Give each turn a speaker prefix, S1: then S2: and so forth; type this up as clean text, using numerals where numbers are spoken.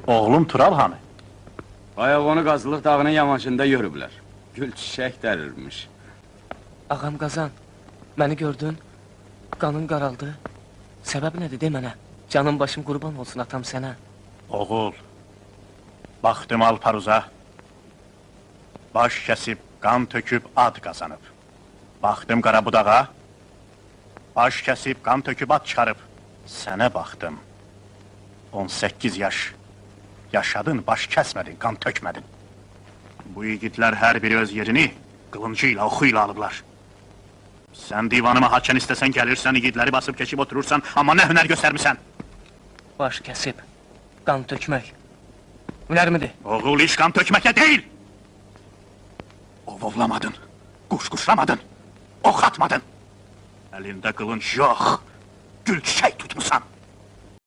S1: Oğlum Tural hanı?
S2: Bayaq onu Qazılıq dağının yamaçında görüblər. Gül çiçək dərirmiş.
S3: Ağam Qazan, məni gördün, qanın qaraldı. Səbəb nədir, de mənə. Canım başım qurban olsun atam sənə.
S1: Oğul, baxdım Alparuza. Baş kəsib, qan töküb, ad qazanıb. Baxdım Qarabudağa. Baş kəsib, qan töküb, ad çıxarıb. Sənə baxdım. 18 yaş. Yaşadın, baş kəsmədin, qan tökmədin. Bu yiğitlər hər biri öz yerini qılıncı ilə, oxu ilə alıblar. Sən divanıma haçən istəsən gəlirsən, yiğitləri basıb keçib oturursan, amma nə hünər göstərmirsən?
S3: Baş kəsib, qan tökmək. Hünər midir?
S1: Oğul, iş qan tökməkə deyil! Ovovlamadın, quşquşlamadın, ox atmadın. Əlində qılınc yox, gül çiçək tutmusan.